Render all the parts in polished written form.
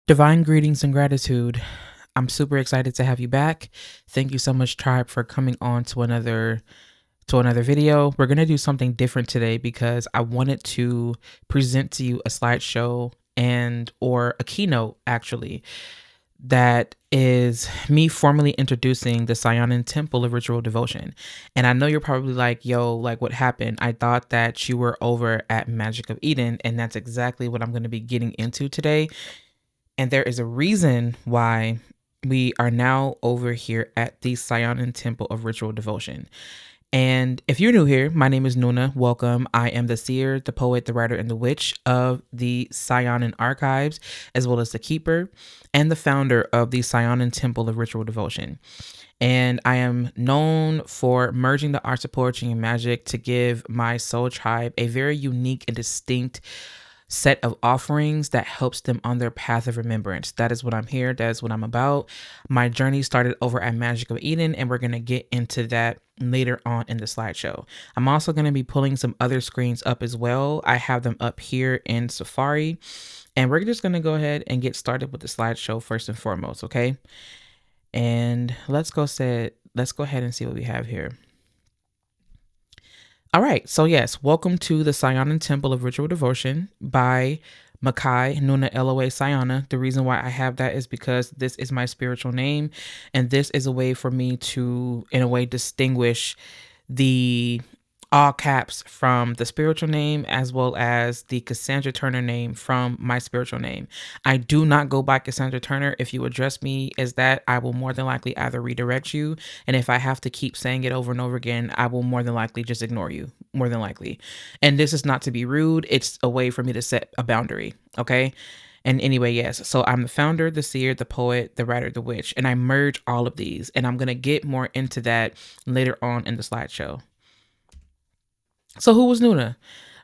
Divine greetings and gratitude. I'm super excited to have you back. Thank you so much, Tribe, for coming on to another video. We're gonna do something different today because I wanted to present to you a slideshow and or a keynote actually that is me formally introducing the Saiyonan Temple of Ritual Devotion. And I know you're probably like, yo, like what happened? I thought that you were over at Magic of Eden, and that's exactly what I'm going to be getting into today. And there is a reason why we are now over here at the Saiyonan Temple of Ritual Devotion. And if you're new here, my name is Nuna. Welcome. I am the seer, the poet, the writer, and the witch of the Saiyonan archives, as well as the keeper and the founder of the Saiyonan Temple of Ritual Devotion. And I am known for merging the arts of poetry and magic to give my soul tribe a very unique and distinct set of offerings that helps them on their path of remembrance. That is what I'm here. That is what I'm about. My journey started over at Magic of Eden, and we're going to get into that later on in the slideshow. I'm also going to be pulling some other screens up as well. I have them up here in Safari, and we're just going to go ahead and get started with the slideshow first and foremost, okay? And let's go ahead and see what we have here. All right, so yes, welcome to the Saiyonan Temple of Ritual Devotion by Khai, Nuna, LOA, Sayana. The reason why I have that is because this is my spiritual name, and this is a way for me to, in a way, distinguish the all caps from the spiritual name as well as the Cassandra Turner name from my spiritual name. I do not go by Cassandra Turner. If you address me as that, I will more than likely either redirect you, and if I have to keep saying it over and over again, I will more than likely just ignore you, more than likely. And this is not to be rude. It's a way for me to set a boundary, okay? And anyway, yes, so I'm the founder, the seer, the poet, the writer, the witch, and I merge all of these, and I'm going to get more into that later on in the slideshow. So who was Nuna?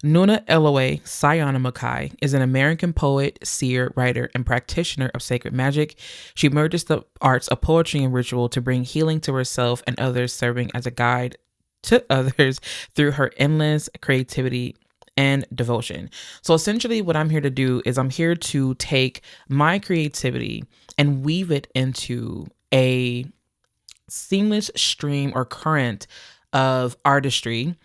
Nuna LOA Sayana Makai is an American poet, seer, writer, and practitioner of sacred magic. She merges the arts of poetry and ritual to bring healing to herself and others, serving as a guide to others through her endless creativity and devotion. So essentially what I'm here to do is I'm here to take my creativity and weave it into a seamless stream or current of artistry,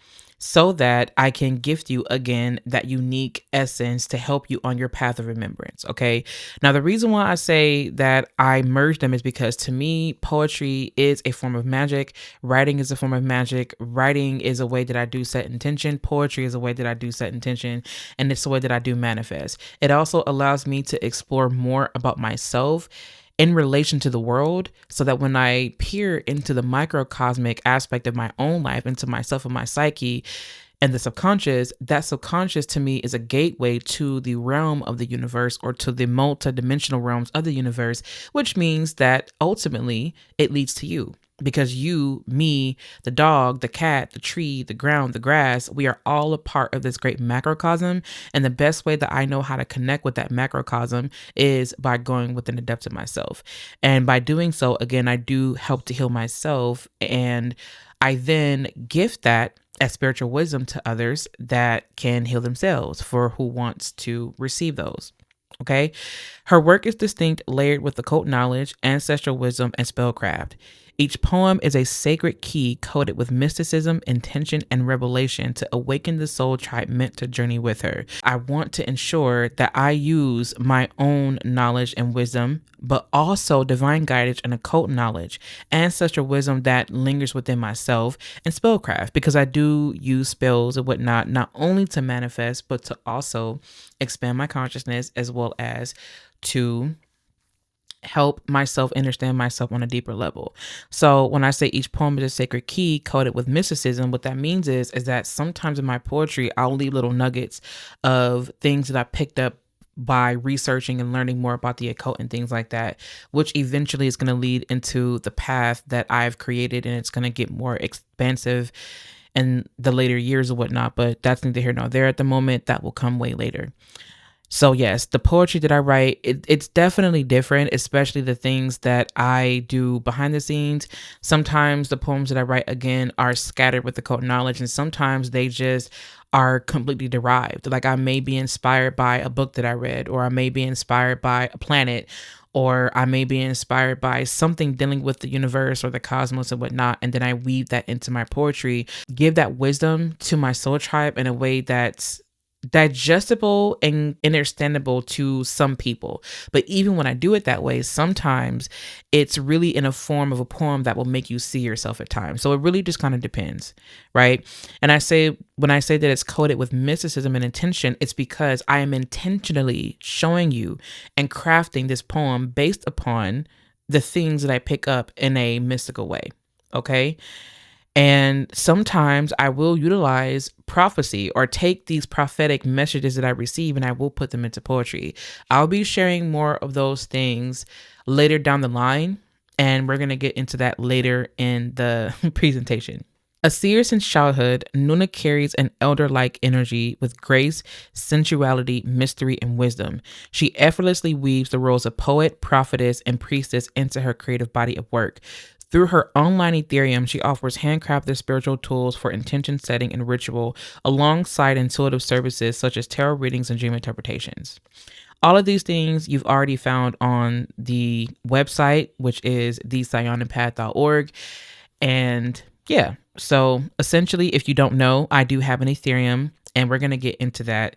so that I can gift you again that unique essence to help you on your path of remembrance. Okay. Now, the reason why I say that I merge them is because to me, poetry is a form of magic. Writing is a form of magic. Writing is a way that I do set intention. Poetry is a way that I do set intention. And it's a way that I do manifest. It also allows me to explore more about myself in relation to the world, so that when I peer into the microcosmic aspect of my own life, into myself and my psyche and the subconscious, that subconscious to me is a gateway to the realm of the universe, or to the multidimensional realms of the universe, which means that ultimately it leads to you. Because you, me, the dog, the cat, the tree, the ground, the grass, we are all a part of this great macrocosm. And the best way that I know how to connect with that macrocosm is by going within the depths of myself. And by doing so, again, I do help to heal myself. And I then gift that as spiritual wisdom to others that can heal themselves, for who wants to receive those. Okay. Her work is distinct, layered with occult knowledge, ancestral wisdom, and spellcraft. Each poem is a sacred key coded with mysticism, intention, and revelation to awaken the soul tribe meant to journey with her. I want to ensure that I use my own knowledge and wisdom, but also divine guidance and occult knowledge, ancestral wisdom that lingers within myself, and spellcraft, because I do use spells and whatnot, not only to manifest, but to also expand my consciousness, as well as to help myself understand myself on a deeper level. So when I say each poem is a sacred key coded with mysticism, what that means is that sometimes in my poetry, I'll leave little nuggets of things that I picked up by researching and learning more about the occult and things like that, which eventually is going to lead into the path that I've created, and it's going to get more expansive in the later years or whatnot. But that's neither here nor there at the moment. That will come way later. So yes, the poetry that I write, it's definitely different, especially the things that I do behind the scenes. Sometimes the poems that I write, again, are scattered with occult knowledge, and sometimes they just are completely derived. Like I may be inspired by a book that I read, or I may be inspired by a planet, or I may be inspired by something dealing with the universe or the cosmos and whatnot. And then I weave that into my poetry, give that wisdom to my soul tribe in a way that's digestible and understandable to some people. But even when I do it that way, sometimes it's really in a form of a poem that will make you see yourself at times. So it really just kind of depends, right? And when I say that it's coded with mysticism and intention, it's because I am intentionally showing you and crafting this poem based upon the things that I pick up in a mystical way. Okay. And sometimes I will utilize prophecy or take these prophetic messages that I receive and I will put them into poetry. I'll be sharing more of those things later down the line, and we're going to get into that later in the presentation. A seer since childhood, Nuna carries an elder-like energy with grace, sensuality, mystery, and wisdom. She effortlessly weaves the roles of poet, prophetess, and priestess into her creative body of work. Through her online Etherium, she offers handcrafted spiritual tools for intention setting and ritual, alongside intuitive services such as tarot readings and dream interpretations. All of these things you've already found on the website, which is thesayonanpath.org. And yeah, so essentially, if you don't know, I do have an Ethereum, and we're going to get into that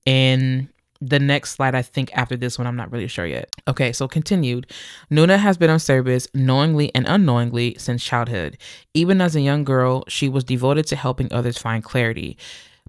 in the next slide. I think after this one, I'm not really sure yet. Okay, so continued. Nuna has been on service knowingly and unknowingly since childhood. Even as a young girl, she was devoted to helping others find clarity.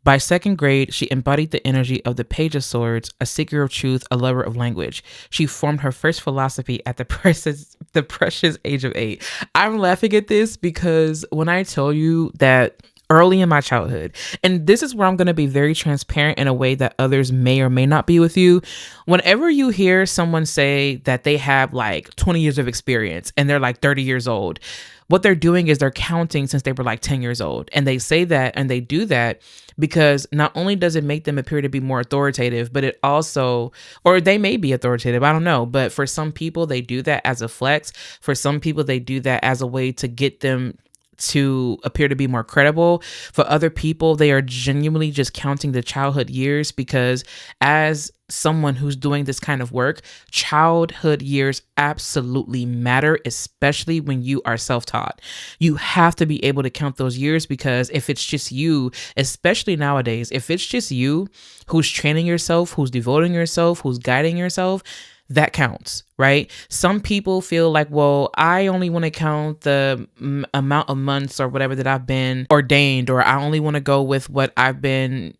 By second grade, she embodied the energy of the Page of Swords, a seeker of truth, a lover of language. She formed her first philosophy at the precious age of 8. I'm laughing at this because when I tell you that early in my childhood, and this is where I'm going to be very transparent in a way that others may or may not be with you. Whenever you hear someone say that they have like 20 years of experience and they're like 30 years old, what they're doing is they're counting since they were like 10 years old. And they say that and they do that because not only does it make them appear to be more authoritative, but it also, or they may be authoritative, I don't know. But for some people, they do that as a flex. For some people, they do that as a way to get them to appear to be more credible. For other people, they are genuinely just counting the childhood years, because as someone who's doing this kind of work, childhood years absolutely matter, especially when you are self-taught. You have to be able to count those years, because if it's just you, especially nowadays, if it's just you who's training yourself, who's devoting yourself, who's guiding yourself, that counts, right? Some people feel like, well, I only want to count the amount of months or whatever that I've been ordained, or I only want to go with what I've been,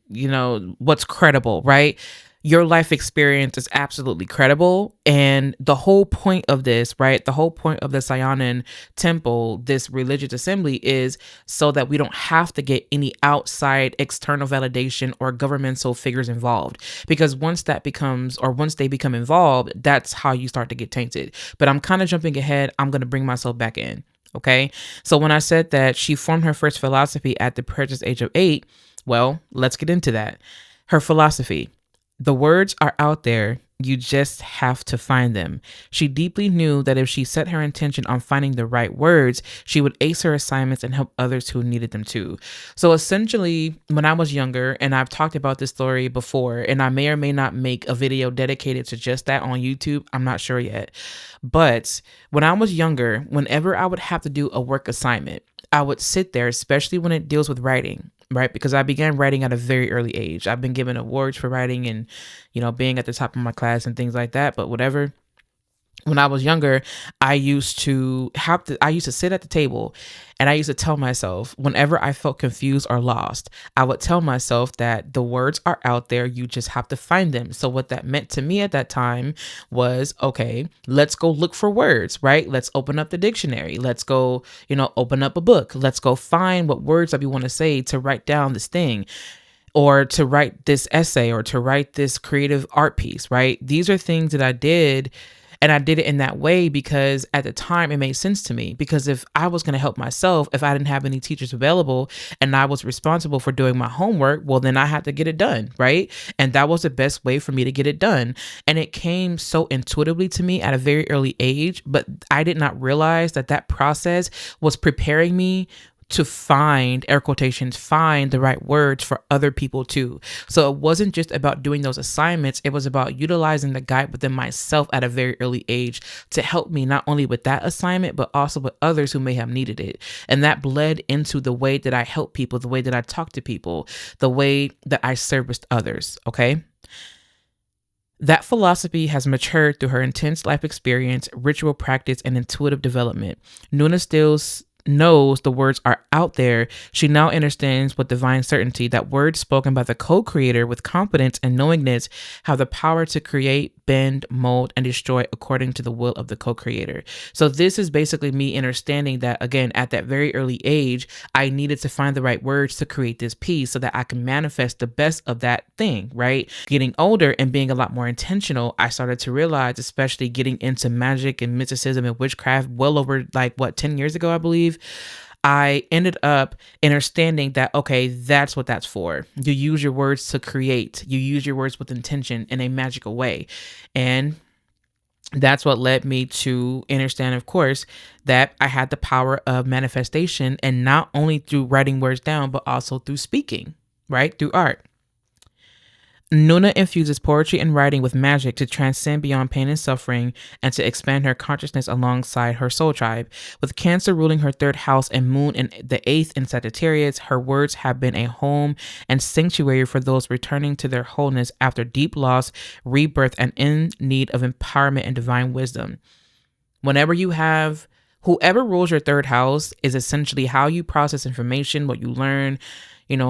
what's credible, right? Your life experience is absolutely credible. And the whole point of this, right? The whole point of the Saiyonan temple, this religious assembly, is so that we don't have to get any outside external validation or governmental figures involved. Because once they become involved, that's how you start to get tainted. But I'm kind of jumping ahead. I'm going to bring myself back in. Okay. So when I said that she formed her first philosophy at the precious age of 8, well, let's get into that. Her philosophy. The words are out there. You just have to find them. She deeply knew that if she set her intention on finding the right words, she would ace her assignments and help others who needed them too. So essentially, when I was younger, and I've talked about this story before, and I may or may not make a video dedicated to just that on YouTube, I'm not sure yet. But when I was younger, whenever I would have to do a work assignment, I would sit there, especially when it deals with writing, right? Because I began writing at a very early age. I've been given awards for writing and, being at the top of my class and things like that, but whatever. When I was younger, I used to sit at the table, and I used to tell myself, whenever I felt confused or lost, I would tell myself that the words are out there. You just have to find them. So what that meant to me at that time was, okay, let's go look for words, right? Let's open up the dictionary. Let's go, open up a book. Let's go find what words that we want to say to write down this thing, or to write this essay, or to write this creative art piece, right? These are things that I did. And I did it in that way because at the time it made sense to me, because if I was going to help myself, if I didn't have any teachers available and I was responsible for doing my homework, well, then I had to get it done, right? And that was the best way for me to get it done. And it came so intuitively to me at a very early age, but I did not realize that process was preparing me to find, air quotations, find the right words for other people too. So it wasn't just about doing those assignments. It was about utilizing the guide within myself at a very early age to help me not only with that assignment, but also with others who may have needed it. And that bled into the way that I help people, the way that I talk to people, the way that I serviced others. Okay. That philosophy has matured through her intense life experience, ritual practice, and intuitive development. Nuna still knows the words are out there. She now understands with divine certainty that words spoken by the co-creator with confidence and knowingness have the power to create, bend, mold, and destroy according to the will of the co-creator. So this is basically me understanding that, again, at that very early age, I needed to find the right words to create this piece so that I can manifest the best of that thing, right? Getting older and being a lot more intentional, I started to realize, especially getting into magic and mysticism and witchcraft well over 10 years ago, I believe, I ended up understanding that, okay, that's what that's for. You use your words to create. You use your words with intention in a magical way. And that's what led me to understand, of course, that I had the power of manifestation, and not only through writing words down, but also through speaking, right? Through art. Nuna infuses poetry and writing with magic to transcend beyond pain and suffering and to expand her consciousness alongside her soul tribe. With Cancer ruling her third house and Moon in the eighth in Sagittarius, her words have been a home and sanctuary for those returning to their wholeness after deep loss, rebirth, and in need of empowerment and divine wisdom. Whenever you have whoever rules your third house is essentially how you process information, what you learn,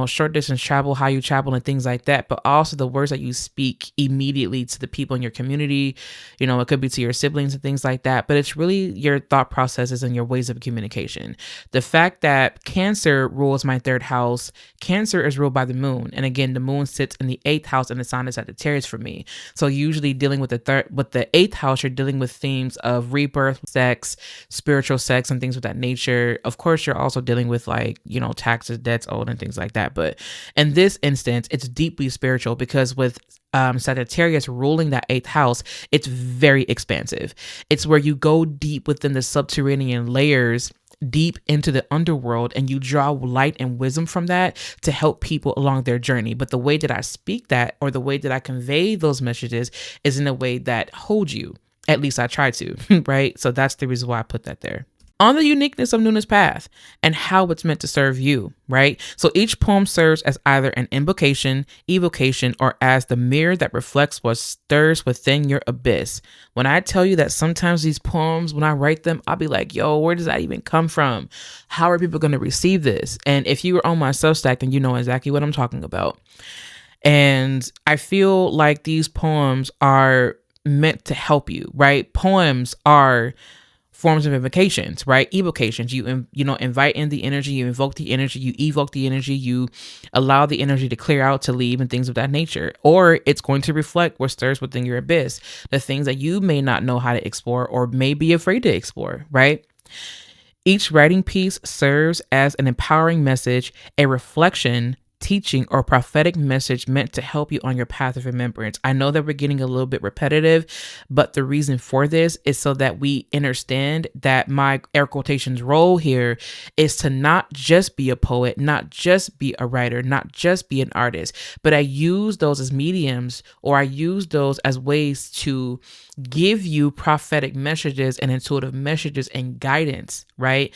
short distance travel, how you travel and things like that, but also the words that you speak immediately to the people in your community. It could be to your siblings and things like that, but it's really your thought processes and your ways of communication. The fact that Cancer rules my third house, Cancer is ruled by the Moon. And again, the Moon sits in the eighth house and the sign is Sagittarius for me. So usually dealing with the eighth house, you're dealing with themes of rebirth, sex, spiritual sex, and things of that nature. Of course, you're also dealing with taxes, debts owed, and things like that. But in this instance, it's deeply spiritual because with Sagittarius ruling that eighth house, it's very expansive. It's where you go deep within the subterranean layers, deep into the underworld, and you draw light and wisdom from that to help people along their journey. But the way that I speak that, or the way that I convey those messages, is in a way that holds you. At least I try to, right? So that's the reason why I put that there. On the uniqueness of Nuna's path and how it's meant to serve you, right? So each poem serves as either an invocation, evocation, or as the mirror that reflects what stirs within your abyss. When I tell you that sometimes these poems, when I write them, I'll be like, yo, where does that even come from? How are people going to receive this? And if you were on my Substack, then you know exactly what I'm talking about. And I feel like these poems are meant to help you, right? Poems are forms of invocations, right? Evocations. You invite in the energy, you invoke the energy, you evoke the energy, you allow the energy to clear out, to leave, and things of that nature. Or it's going to reflect what stirs within your abyss, the things that you may not know how to explore or may be afraid to explore, right? Each writing piece serves as an empowering message, a reflection, teaching, or prophetic message meant to help you on your path of remembrance. I know that we're getting a little bit repetitive, but the reason for this is so that we understand that my air quotations role here is to not just be a poet, not just be a writer, not just be an artist, but I use those as mediums, or I use those as ways to give you prophetic messages and intuitive messages and guidance, right?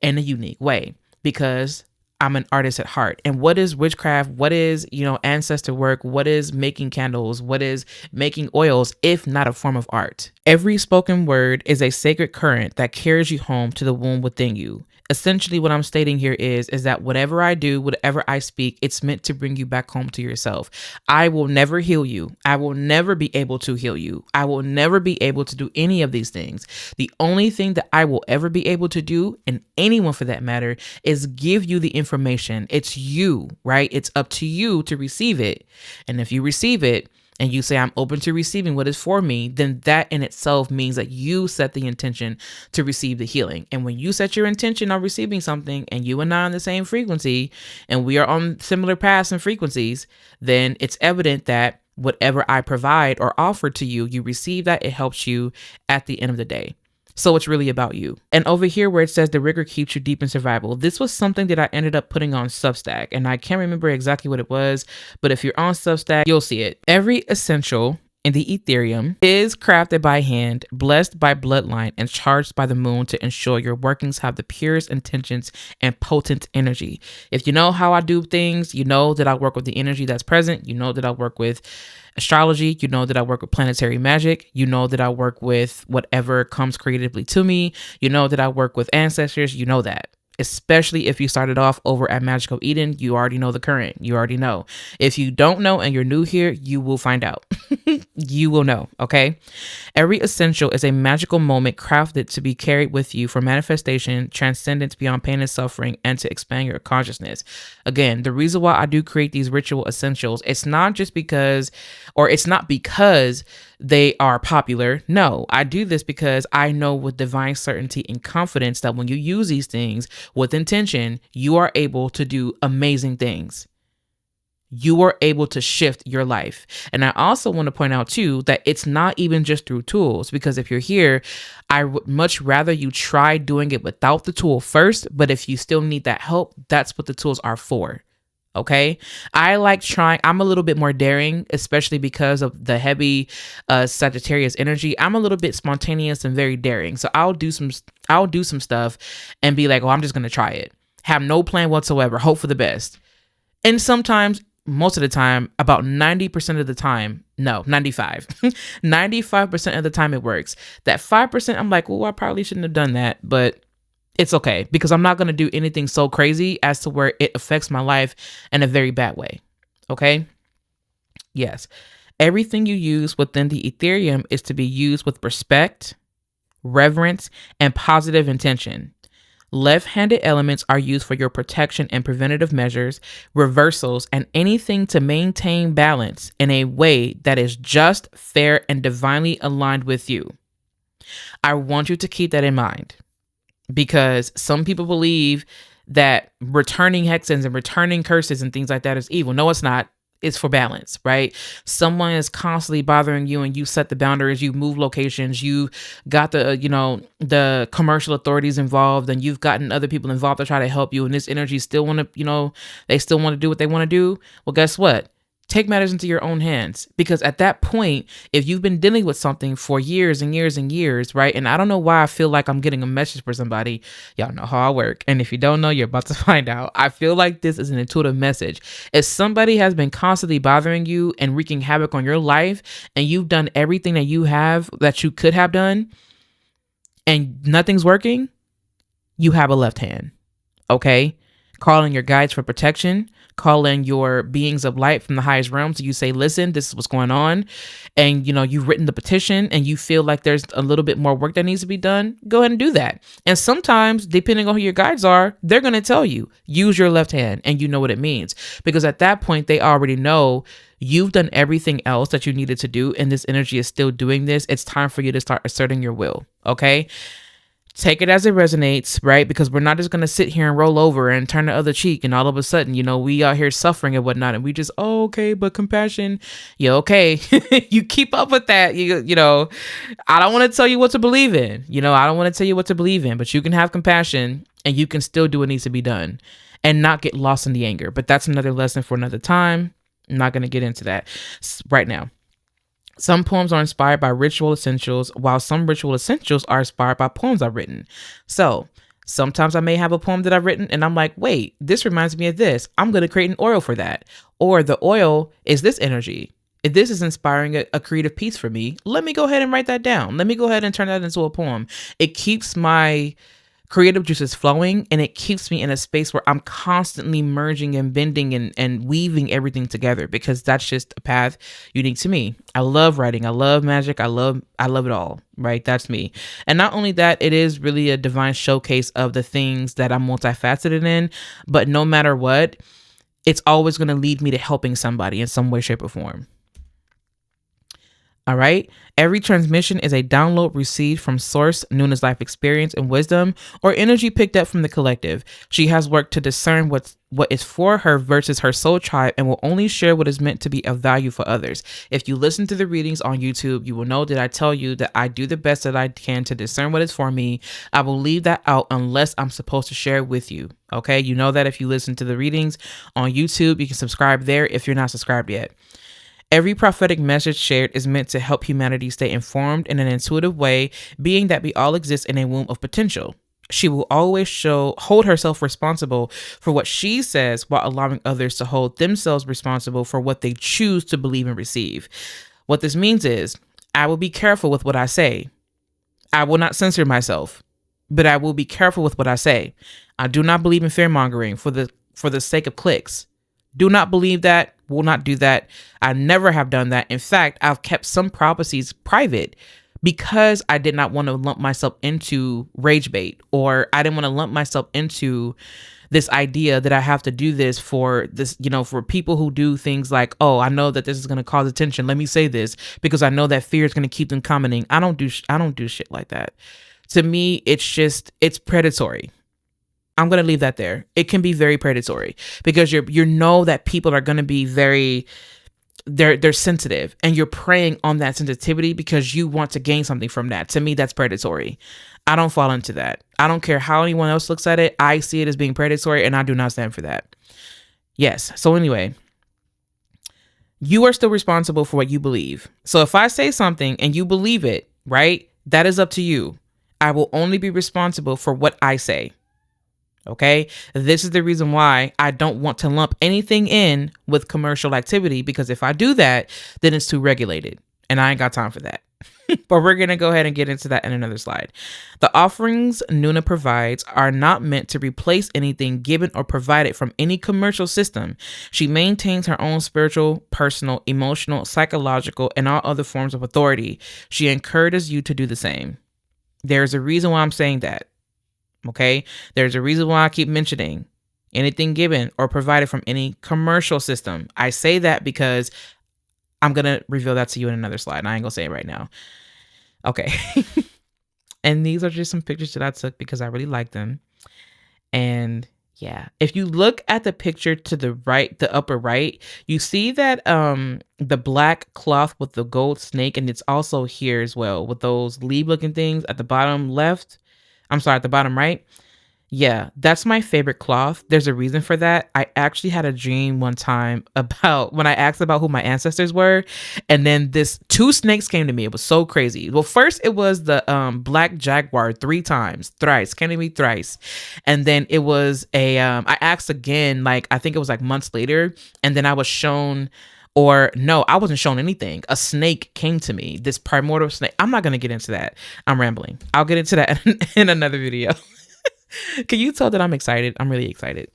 In a unique way, because I'm an artist at heart. And what is witchcraft? What is, ancestor work? What is making candles? What is making oils, if not a form of art? Every spoken word is a sacred current that carries you home to the womb within you. Essentially, what I'm stating here is that whatever I do, whatever I speak, it's meant to bring you back home to yourself. I will never heal you. I will never be able to heal you. I will never be able to do any of these things. The only thing that I will ever be able to do, and anyone for that matter, is give you the information. It's you, right? It's up to you to receive it. And if you receive it, and you say, I'm open to receiving what is for me, then that in itself means that you set the intention to receive the healing. And when you set your intention on receiving something, and you and I are on the same frequency, and we are on similar paths and frequencies, then it's evident that whatever I provide or offer to you, you receive that, it helps you at the end of the day. So it's really about you. And over here where it says the rigor keeps you deep in survival, this was something that I ended up putting on Substack. And I can't remember exactly what it was, but if you're on Substack, you'll see it. Every essential in the Etherium is crafted by hand, blessed by bloodline, and charged by the moon to ensure your workings have the purest intentions and potent energy. If you know how I do things, you know that I work with the energy that's present. You know that I work with astrology. You know that I work with planetary magic. You know that I work with whatever comes creatively to me. You know that I work with ancestors. You know that. Especially if you started off over at Magic of Eden, you already know the current. You already know. If you don't know and you're new here, you will find out. You will know, okay? Every essential is a magical moment crafted to be carried with you for manifestation, transcendence beyond pain and suffering, and to expand your consciousness. Again, the reason why I do create these ritual essentials, it's not just because, or it's not because they are popular. No, I do this because I know with divine certainty and confidence that when you use these things with intention, you are able to do amazing things. You are able to shift your life. And I also want to point out too that it's not even just through tools, because if you're here, I would much rather you try doing it without the tool first. But if you still need that help, that's what the tools are for. Okay. I like trying. I'm a little bit more daring, especially because of the heavy Sagittarius energy. I'm a little bit spontaneous and very daring. So I'll do some stuff and be like, oh, I'm just going to try it. Have no plan whatsoever. Hope for the best. And sometimes, most of the time, about 90% of the time, no, 95% of the time it works. That 5%, I'm like, well, I probably shouldn't have done that, but it's okay, because I'm not going to do anything so crazy as to where it affects my life in a very bad way. Okay. Yes. Everything you use within the Etherium is to be used with respect, reverence, and positive intention. Left-handed elements are used for your protection and preventative measures, reversals, and anything to maintain balance in a way that is just, fair, and divinely aligned with you. I want you to keep that in mind, because some people believe that returning hexens and returning curses and things like that is evil. No, it's not. It's for balance, right? Someone is constantly bothering you and you set the boundaries, you move locations, you got the commercial authorities involved, and you've gotten other people involved to try to help you. And this energy still want to, they still want to do what they want to do. Well, guess what? Take matters into your own hands, because at that point, if you've been dealing with something for years and years and years, right? And I don't know why I feel like I'm getting a message for somebody. Y'all know how I work. And if you don't know, you're about to find out. I feel like this is an intuitive message. If somebody has been constantly bothering you and wreaking havoc on your life, and you've done everything that you could have done, and nothing's working, you have a left hand. Okay? Call in your guides for protection. Call in your beings of light from the highest realms. So you say, listen, this is what's going on. And, you've written the petition and you feel like there's a little bit more work that needs to be done. Go ahead and do that. And sometimes, depending on who your guides are, they're going to tell you, use your left hand, and you know what it means. Because at that point, they already know you've done everything else that you needed to do, and this energy is still doing this. It's time for you to start asserting your will. Okay? Take it as it resonates, right? Because we're not just going to sit here and roll over and turn the other cheek, and all of a sudden, we out here suffering and whatnot, and we just, oh, okay, but compassion, yeah, okay. You keep up with that. I don't want to tell you what to believe in. I don't want to tell you what to believe in, but you can have compassion and you can still do what needs to be done and not get lost in the anger. But that's another lesson for another time. I'm not going to get into that right now. Some poems are inspired by ritual essentials, while some ritual essentials are inspired by poems I've written. So sometimes I may have a poem that I've written and I'm like, wait, this reminds me of this. I'm going to create an oil for that. Or the oil is this energy. If this is inspiring a creative piece for me, let me go ahead and write that down. Let me go ahead and turn that into a poem. It keeps my creative juices flowing, and it keeps me in a space where I'm constantly merging and bending and weaving everything together, because that's just a path unique to me. I love writing. I love magic. I love it all, right? That's me. And not only that, it is really a divine showcase of the things that I'm multifaceted in, but no matter what, it's always going to lead me to helping somebody in some way, shape, or form. All right. Every transmission is a download received from source, Nuna's life experience and wisdom, or energy picked up from the collective. She has worked to discern what is for her versus her soul tribe and will only share what is meant to be of value for others. If you listen to the readings on YouTube, you will know that I tell you that I do the best that I can to discern what is for me. I will leave that out unless I'm supposed to share it with you. Okay. You know that if you listen to the readings on YouTube, you can subscribe there if you're not subscribed yet. Every prophetic message shared is meant to help humanity stay informed in an intuitive way, being that we all exist in a womb of potential. She will always hold herself responsible for what she says while allowing others to hold themselves responsible for what they choose to believe and receive. What this means is, I will be careful with what I say. I will not censor myself, but I will be careful with what I say. I do not believe in fear-mongering for the sake of clicks. Do not believe that, will not do that. I never have done that. In fact, I've kept some prophecies private because I did not want to lump myself into rage bait, or I didn't want to lump myself into this idea that I have to do this for this, for people who do things like, oh, I know that this is going to cause attention. Let me say this because I know that fear is going to keep them commenting. I don't do shit like that. To me, it's predatory. I'm going to leave that there. It can be very predatory because you know that people are going to be they're sensitive, and you're preying on that sensitivity because you want to gain something from that. To me, that's predatory. I don't fall into that. I don't care how anyone else looks at it. I see it as being predatory, and I do not stand for that. Yes. So anyway, you are still responsible for what you believe. So if I say something and you believe it, right, that is up to you. I will only be responsible for what I say. Okay, this is the reason why I don't want to lump anything in with commercial activity, because if I do that, then it's too regulated and I ain't got time for that. But we're going to go ahead and get into that in another slide. The offerings Nuna provides are not meant to replace anything given or provided from any commercial system. She maintains her own spiritual, personal, emotional, psychological, and all other forms of authority. She encourages you to do the same. There's a reason why I'm saying that. Okay, there's a reason why I keep mentioning anything given or provided from any commercial system. I say that because I'm going to reveal that to you in another slide. I ain't going to say it right now. Okay. And these are just some pictures that I took because I really like them. And yeah, if you look at the picture to the right, the upper right, you see that the black cloth with the gold snake, and it's also here as well with those leaf looking things at the bottom left. At the bottom right. Yeah, that's my favorite cloth. There's a reason for that. I actually had a dream one time about when I asked about who my ancestors were, and then two snakes came to me. It was so crazy. Well, first it was the black jaguar thrice, came to me thrice. And then it was I asked again, I think it was months later, and then I was shown, or no, I wasn't shown anything. A snake came to me, this primordial snake. I'm not going to get into that. I'm rambling. I'll get into that in another video. Can you tell that I'm excited? I'm really excited.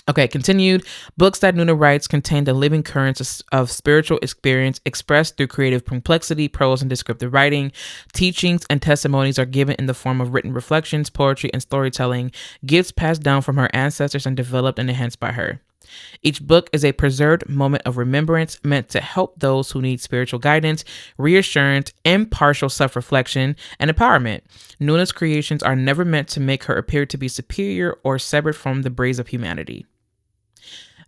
Okay, continued. Books that Nuna writes contain the living currents of spiritual experience expressed through creative complexity, prose, and descriptive writing. Teachings and testimonies are given in the form of written reflections, poetry, and storytelling, gifts passed down from her ancestors and developed and enhanced by her. Each book is a preserved moment of remembrance meant to help those who need spiritual guidance, reassurance, impartial self-reflection, and empowerment. Nuna's creations are never meant to make her appear to be superior or separate from the brays of humanity.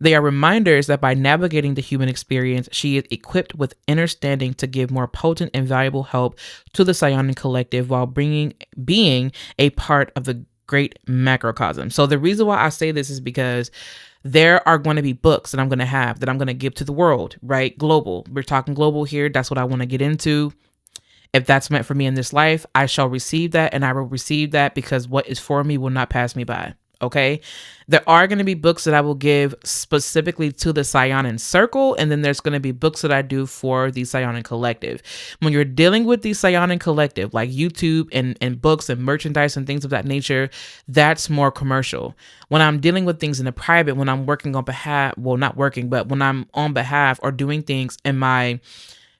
They are reminders that by navigating the human experience, she is equipped with understanding to give more potent and valuable help to the Saiyonan collective while being a part of the great macrocosm. So the reason why I say this is because there are going to be books that I'm going to have that I'm going to give to the world, right? Global. We're talking global here. That's what I want to get into. If that's meant for me in this life, I shall receive that, and I will receive that because what is for me will not pass me by. Okay. There are going to be books that I will give specifically to the Saiyonan circle. And then there's going to be books that I do for the Saiyonan collective. When you're dealing with the Saiyonan collective, like YouTube and books and merchandise and things of that nature, that's more commercial. When I'm dealing with things in the private, when I'm working on behalf, well, not working, but when I'm on behalf or doing things in my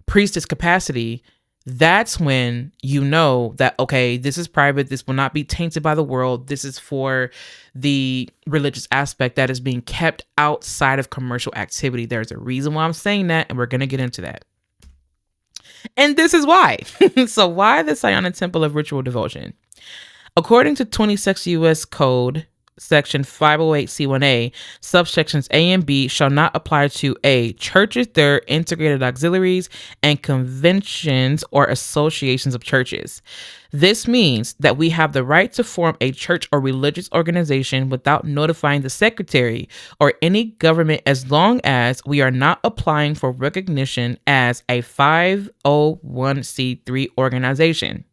priestess capacity, that's when you know that, okay, this is private. This will not be tainted by the world. This is for the religious aspect that is being kept outside of commercial activity. There's a reason why I'm saying that, and we're going to get into that. And this is why. So why the Saiyonan Temple of Ritual Devotion? According to 26 U.S. Code, Section 508C1A, subsections A and B shall not apply to A, churches, their integrated auxiliaries, and conventions or associations of churches. This means that we have the right to form a church or religious organization without notifying the secretary or any government as long as we are not applying for recognition as a 501c3 organization.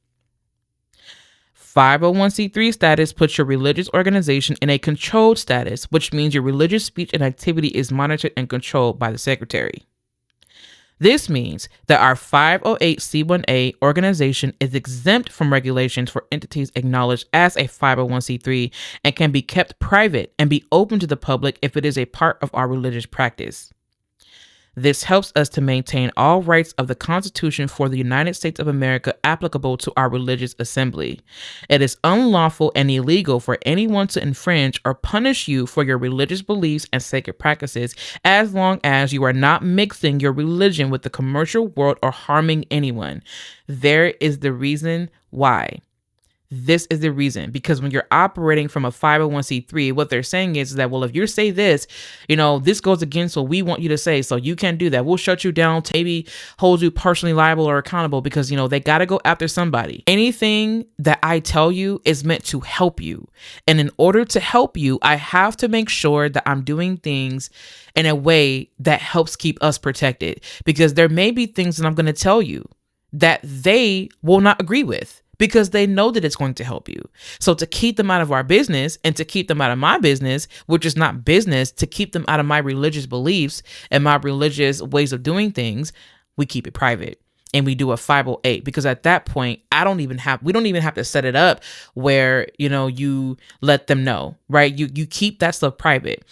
501c3 status puts your religious organization in a controlled status, which means your religious speech and activity is monitored and controlled by the secretary. This means that our 508c1a organization is exempt from regulations for entities acknowledged as a 501c3 and can be kept private and be open to the public if it is a part of our religious practice. This helps us to maintain all rights of the Constitution for the United States of America applicable to our religious assembly. It is unlawful and illegal for anyone to infringe or punish you for your religious beliefs and sacred practices as long as you are not mixing your religion with the commercial world or harming anyone. There is the reason why. This is the reason, because when you're operating from a 501c3, what they're saying is that, well, if you say this, this goes against what we want you to say. So you can't do that. We'll shut you down, maybe hold you personally liable or accountable because, they got to go after somebody. Anything that I tell you is meant to help you. And in order to help you, I have to make sure that I'm doing things in a way that helps keep us protected, because there may be things that I'm going to tell you that they will not agree with, because they know that it's going to help you. So to keep them out of our business and to keep them out of my business, which is not business, to keep them out of my religious beliefs and my religious ways of doing things, we keep it private. And we do a 508, because at that point, we don't even have to set it up where, you let them know, right? You keep that stuff private.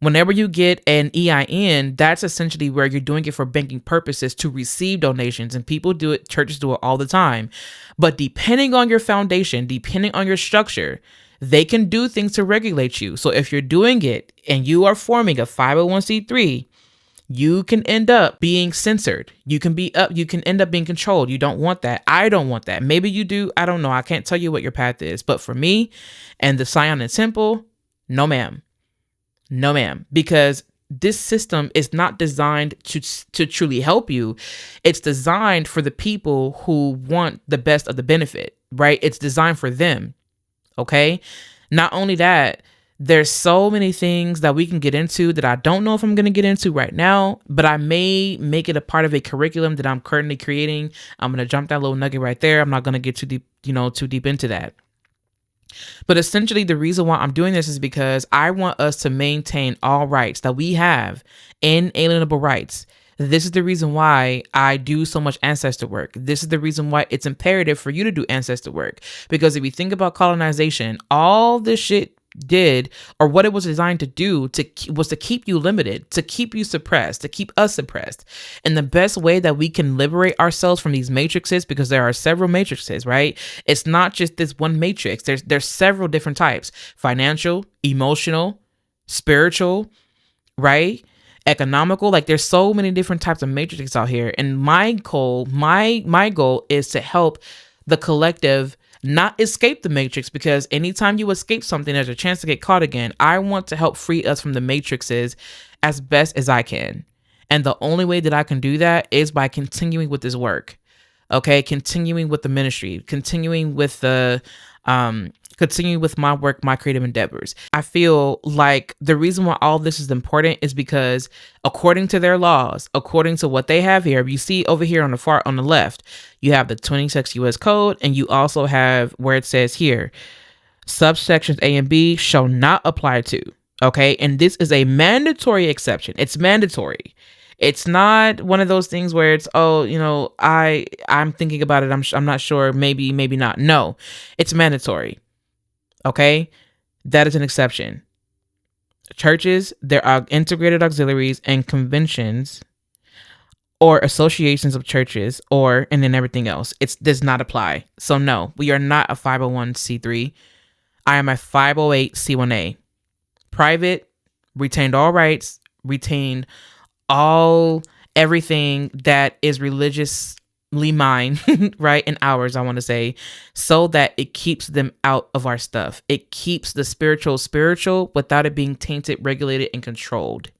Whenever you get an EIN, that's essentially where you're doing it for banking purposes to receive donations, and people do it, churches do it all the time. But depending on your foundation, depending on your structure, they can do things to regulate you. So if you're doing it and you are forming a 501c3, you can end up being censored. You can end up being controlled. You don't want that. I don't want that. Maybe you do. I don't know. I can't tell you what your path is. But for me and the Saiyonan Temple, no ma'am. No, ma'am, because this system is not designed to truly help you. It's designed for the people who want the best of the benefit, right? It's designed for them, okay? Not only that, there's so many things that we can get into that I don't know if I'm going to get into right now, but I may make it a part of a curriculum that I'm currently creating. I'm going to jump that little nugget right there. I'm not going to get too deep into that. But essentially, the reason why I'm doing this is because I want us to maintain all rights that we have, inalienable rights. This is the reason why I do so much ancestor work. This is the reason why it's imperative for you to do ancestor work. Because if you think about colonization, all this shit did, or what it was designed to do, was to keep you limited, to keep you suppressed, to keep us suppressed. And the best way that we can liberate ourselves from these matrices, because there are several matrices, right? It's not just this one matrix. There's several different types: financial, emotional, spiritual, right? Economical. Like, there's so many different types of matrices out here. And my goal is to help the collective not escape the matrix, because anytime you escape something, there's a chance to get caught again. I want to help free us from the matrices as best as I can. And the only way that I can do that is by continuing with this work. Okay. Continuing with the ministry, continuing with my work, my creative endeavors. I feel like the reason why all this is important is because according to their laws, according to what they have here, you see over here on the left, you have the 26 U.S. Code, and you also have where it says here, subsections A and B shall not apply to. Okay. And this is a mandatory exception. It's mandatory. It's not one of those things where it's, I'm thinking about it. I'm not sure. Maybe not. No, it's mandatory. Okay. That is an exception. Churches, there are integrated auxiliaries and conventions or associations of churches, and then everything else. It does not apply. So no, we are not a 501c3. I am a 508c1a. Private, retained all rights, retained everything that is religious mine, right? And ours, I want to say, so that it keeps them out of our stuff. It keeps the spiritual without it being tainted, regulated, and controlled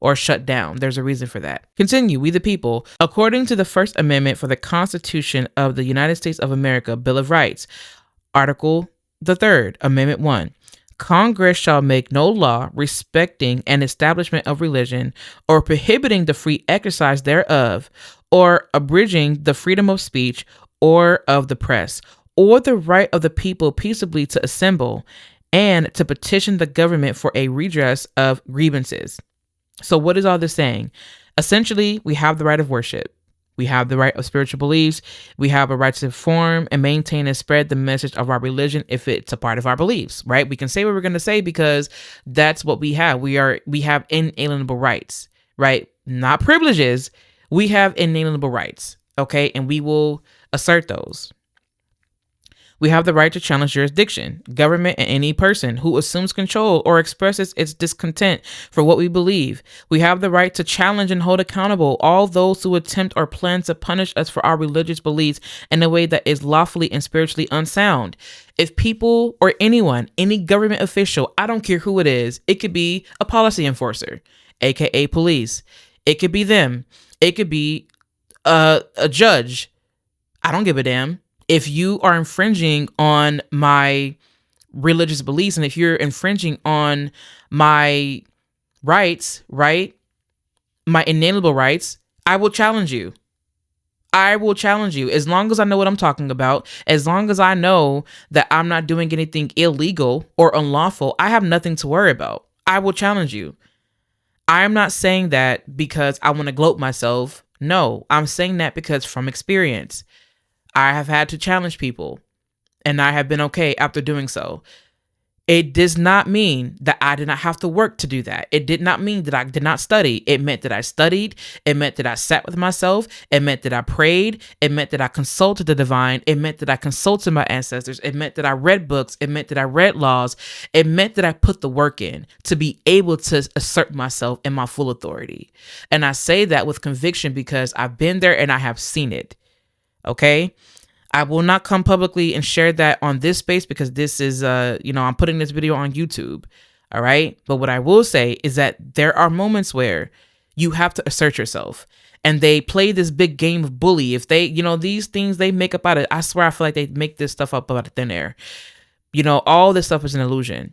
or shut down. There's a reason for that. Continue, we the people. According to the First Amendment for the Constitution of the United States of America, Bill of Rights, Article the 3rd, Amendment 1. Congress shall make no law respecting an establishment of religion or prohibiting the free exercise thereof or abridging the freedom of speech or of the press or the right of the people peaceably to assemble and to petition the government for a redress of grievances. So what is all this saying? Essentially, we have the right of worship. We have the right of spiritual beliefs. We have a right to form and maintain and spread the message of our religion if it's a part of our beliefs, right? We can say what we're going to say because that's what we have. We have inalienable rights, right? Not privileges. We have inalienable rights, okay? And we will assert those. We have the right to challenge jurisdiction, government, and any person who assumes control or expresses its discontent for what we believe. We have the right to challenge and hold accountable all those who attempt or plan to punish us for our religious beliefs in a way that is lawfully and spiritually unsound. If people or anyone, any government official, I don't care who it is, it could be a policy enforcer, aka police. It could be them. It could be a judge. I don't give a damn. If you are infringing on my religious beliefs and if you're infringing on my rights, right? My inalienable rights, I will challenge you. I will challenge you as long as I know what I'm talking about. As long as I know that I'm not doing anything illegal or unlawful, I have nothing to worry about. I will challenge you. I'm not saying that because I want to gloat myself. No, I'm saying that because from experience, I have had to challenge people and I have been okay after doing so. It does not mean that I did not have to work to do that. It did not mean that I did not study. It meant that I studied. It meant that I sat with myself. It meant that I prayed. It meant that I consulted the divine. It meant that I consulted my ancestors. It meant that I read books. It meant that I read laws. It meant that I put the work in to be able to assert myself in my full authority. And I say that with conviction because I've been there and I have seen it. Okay? I will not come publicly and share that on this space because this is, I'm putting this video on YouTube. All right. But what I will say is that there are moments where you have to assert yourself and they play this big game of bully. If they, these things they make up out of, I swear, I feel like they make this stuff up out of thin air. All this stuff is an illusion.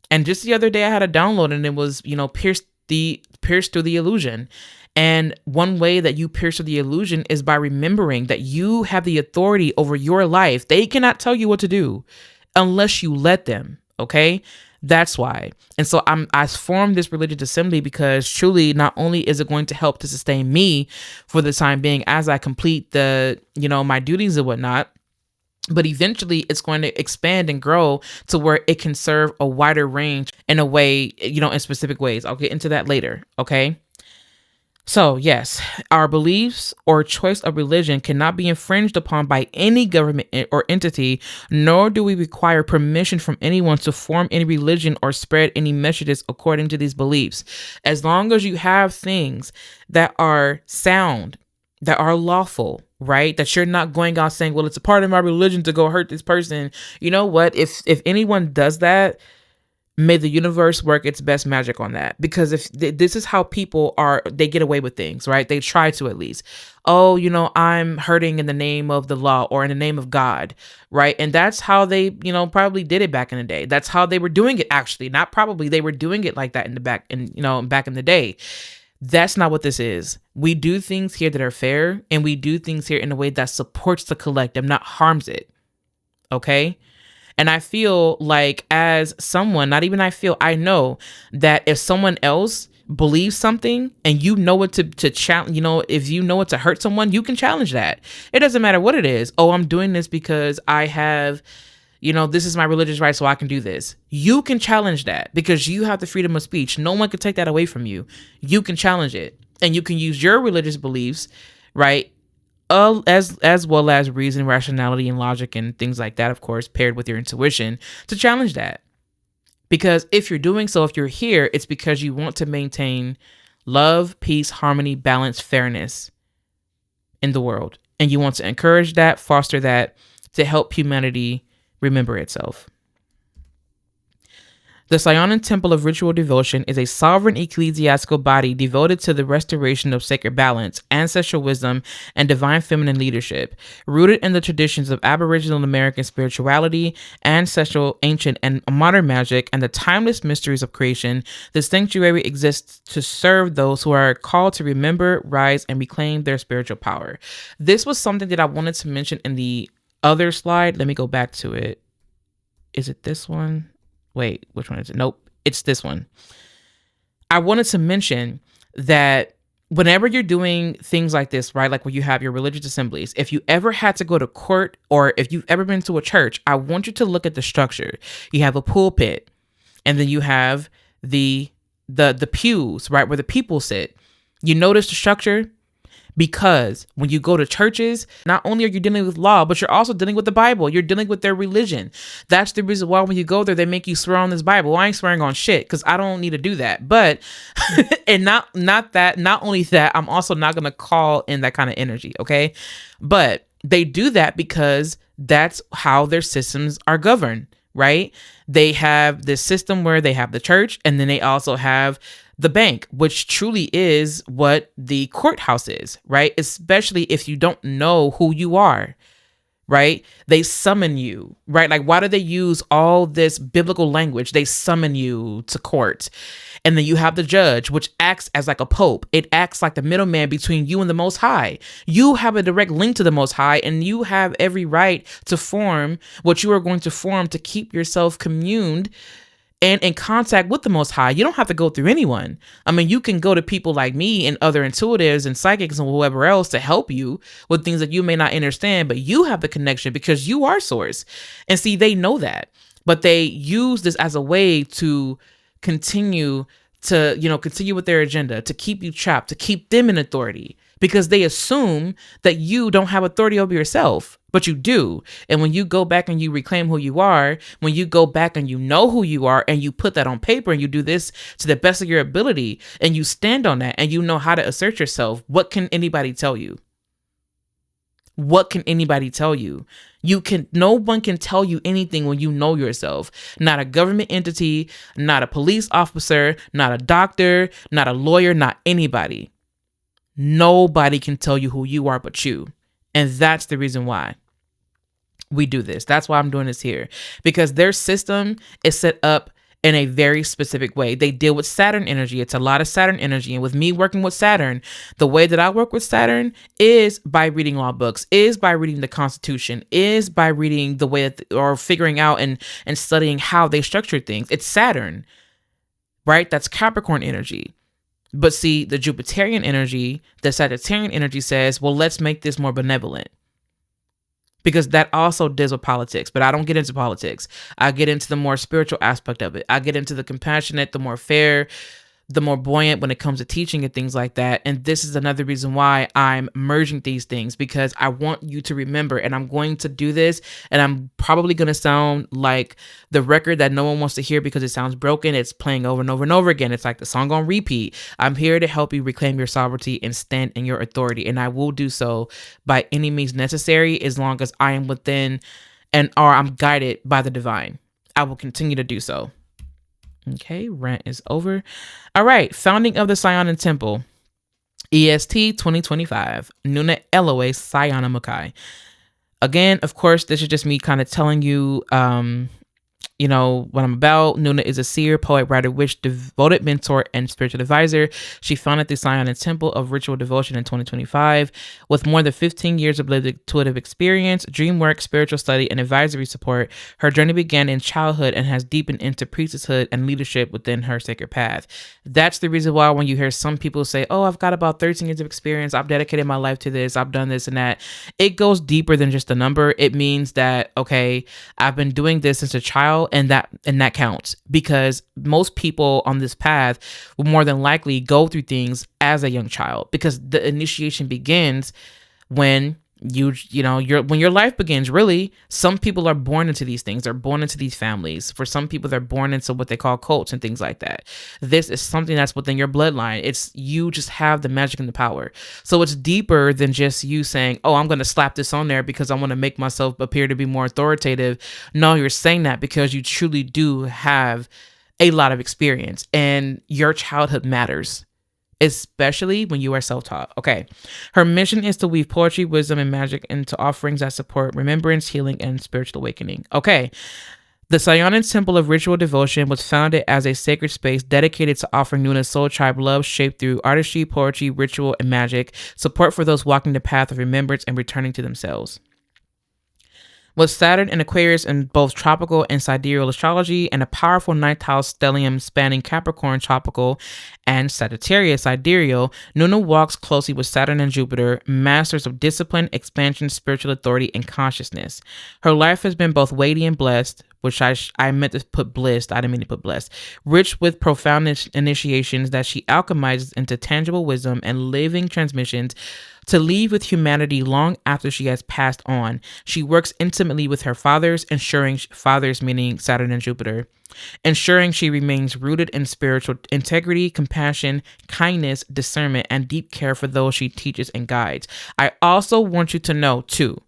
And just the other day I had a download and it was, pierced through the illusion. And one way that you pierce through the illusion is by remembering that you have the authority over your life. They cannot tell you what to do unless you let them. Okay. That's why. And so I formed this religious assembly because truly not only is it going to help to sustain me for the time being as I complete the, my duties and whatnot, but eventually it's going to expand and grow to where it can serve a wider range in a way, in specific ways. I'll get into that later. Okay. So yes, our beliefs or choice of religion cannot be infringed upon by any government or entity, nor do we require permission from anyone to form any religion or spread any messages according to these beliefs. As long as you have things that are sound, that are lawful, right? That you're not going out saying, well, it's a part of my religion to go hurt this person. You know what? If anyone does that, may the universe work its best magic on that. Because if this is how people are, they get away with things, right? They try to at least. Oh, I'm hurting in the name of the law or in the name of God, right? And that's how they, probably did it back in the day. That's how they were doing it, actually. Not probably, they were doing it like that in the back in the day. That's not what this is. We do things here that are fair, and we do things here in a way that supports the collective, not harms it. Okay? And I feel like as someone, I know that if someone else believes something and you know what to challenge, if you know what to hurt someone, you can challenge that. It doesn't matter what it is. Oh, I'm doing this because I have, this is my religious right, so I can do this. You can challenge that because you have the freedom of speech. No one can take that away from you. You can challenge it and you can use your religious beliefs, right? As well as reason, rationality, and logic and things like that, of course, paired with your intuition to challenge that. Because if you're doing so, if you're here, it's because you want to maintain love, peace, harmony, balance, fairness in the world. And you want to encourage that, foster that, to help humanity remember itself. The Saiyonan Temple of Ritual Devotion is a sovereign ecclesiastical body devoted to the restoration of sacred balance, ancestral wisdom, and divine feminine leadership. Rooted in the traditions of Aboriginal American spirituality, ancestral, ancient, and modern magic, and the timeless mysteries of creation, the sanctuary exists to serve those who are called to remember, rise, and reclaim their spiritual power. This was something that I wanted to mention in the other slide. Let me go back to it. Is it this one? Wait, which one is it? Nope, it's this one. I wanted to mention that whenever you're doing things like this, right, like when you have your religious assemblies, if you ever had to go to court or if you've ever been to a church, I want you to look at the structure. You have a pulpit, and then you have the pews, right, where the people sit. You notice the structure? Because when you go to churches, not only are you dealing with law, but you're also dealing with the Bible. You're dealing with their religion. That's the reason why when you go there, they make you swear on this Bible. Well, I ain't swearing on shit because I don't need to do that. But, and not only that, I'm also not going to call in that kind of energy. Okay. But they do that because that's how their systems are governed, right? They have this system where they have the church, and then they also have the bank, which truly is what the courthouse is, right? Especially if you don't know who you are, right? They summon you, right? Like, why do they use all this biblical language? They summon you to court. And then you have the judge, which acts as like a pope. It acts like the middleman between you and the Most High. You have a direct link to the Most High, and you have every right to form what you are going to form to keep yourself communed and in contact with the Most High. You don't have to go through anyone. I mean, you can go to people like me and other intuitives and psychics and whoever else to help you with things that you may not understand, but you have the connection because you are source. And see, they know that, but they use this as a way to continue with their agenda, to keep you trapped, to keep them in authority, because they assume that you don't have authority over yourself, but you do. And when you go back and you reclaim who you are, when you go back and you know who you are and you put that on paper and you do this to the best of your ability and you stand on that and you know how to assert yourself, what can anybody tell you? What can anybody tell you? No one can tell you anything when you know yourself. Not a government entity, not a police officer, not a doctor, not a lawyer, not anybody. Nobody can tell you who you are but you. And that's the reason why we do this. That's why I'm doing this here, because their system is set up in a very specific way. They deal with Saturn energy. It's a lot of Saturn energy. And with me working with Saturn, the way that I work with Saturn is by reading law books, is by reading the Constitution, is by reading the way or figuring out and studying how they structure things. It's Saturn, right? That's Capricorn energy. But see, the Jupiterian energy, the Sagittarian energy says, well, let's make this more benevolent. Because that also deals with politics, but I don't get into politics. I get into the more spiritual aspect of it. I get into the compassionate, the more fair, the more buoyant when it comes to teaching and things like that. And this is another reason why I'm merging these things, because I want you to remember, and I'm going to do this, and I'm probably going to sound like the record that no one wants to hear because it sounds broken. It's playing over and over and over again. It's like the song on repeat. I'm here to help you reclaim your sovereignty and stand in your authority. And I will do so by any means necessary, as long as I am within or I'm guided by the divine. I will continue to do so. Okay, rant is over. All right, founding of the Saiyonan Temple, EST 2025, Nuna LOA Sayona Makai. Again, of course, this is just me kind of telling you, what I'm about. Nuna is a seer, poet, writer, witch, devoted mentor, and spiritual advisor. She founded the Saiyonan Temple of Ritual Devotion in 2025. With more than 15 years of lived intuitive experience, dream work, spiritual study, and advisory support, her journey began in childhood and has deepened into priestesshood and leadership within her sacred path. That's the reason why when you hear some people say, oh, I've got about 13 years of experience, I've dedicated my life to this, I've done this and that, it goes deeper than just a number. It means that, okay, I've been doing this since a child, and that counts, because most people on this path will more than likely go through things as a young child, because the initiation begins when When your life begins, really, some people are born into these things. They're born into these families. For some people, they're born into what they call cults and things like that. This is something that's within your bloodline. It's you just have the magic and the power. So it's deeper than just you saying, oh, I'm going to slap this on there because I want to make myself appear to be more authoritative. No, you're saying that because you truly do have a lot of experience and your childhood matters, especially when you are self-taught. Okay. Her mission is to weave poetry, wisdom, and magic into offerings that support remembrance, healing, and spiritual awakening. Okay. The Saiyonan Temple of Ritual Devotion was founded as a sacred space dedicated to offering Nuna's soul tribe love shaped through artistry, poetry, ritual, and magic, support for those walking the path of remembrance and returning to themselves. With Saturn and Aquarius in both tropical and sidereal astrology, and a powerful ninth house stellium spanning Capricorn tropical and Sagittarius sidereal, Nuna walks closely with Saturn and Jupiter, masters of discipline, expansion, spiritual authority, and consciousness. Her life has been both weighty and blessed, which I meant to put blissed. I didn't mean to put blessed. Rich with profound initiations that she alchemizes into tangible wisdom and living transmissions to leave with humanity long after she has passed on. She works intimately with her fathers, fathers meaning Saturn and Jupiter, ensuring she remains rooted in spiritual integrity, compassion, kindness, discernment, and deep care for those she teaches and guides. I also want you to know too,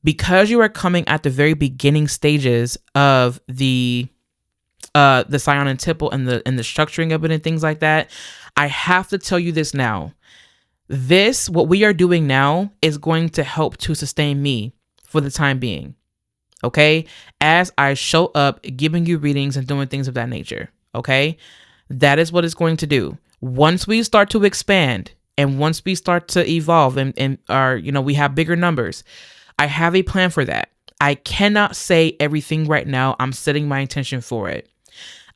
because you are coming at the very beginning stages of the Saiyonan Temple and the structuring of it and things like that, I have to tell you this now. What we are doing now is going to help to sustain me for the time being. Okay? As I show up, giving you readings and doing things of that nature. Okay? That is what it's going to do. Once we start to expand and once we start to evolve and we have bigger numbers, I have a plan for that. I cannot say everything right now. I'm setting my intention for it.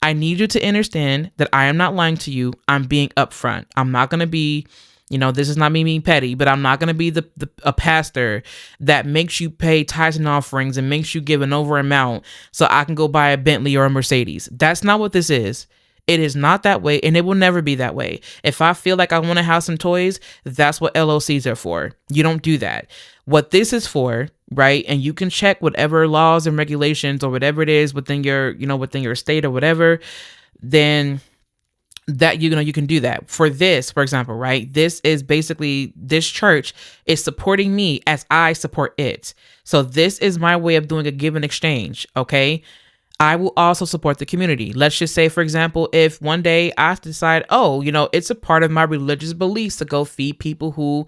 I need you to understand that I am not lying to you. I'm being upfront. I'm not going to be, this is not me being petty, but I'm not going to be a pastor that makes you pay tithes and offerings and makes you give an over amount so I can go buy a Bentley or a Mercedes. That's not what this is. It is not that way, and it will never be that way. If I feel like I want to have some toys, that's what LLCs are for. You don't do that. What this is for, right? And you can check whatever laws and regulations or whatever it is within your state or whatever, then that, you can do that. For this, for example, right? This is basically, this church is supporting me as I support it. So this is my way of doing a give and exchange, okay? I will also support the community. Let's just say, for example, if one day I decide, it's a part of my religious beliefs to go feed people who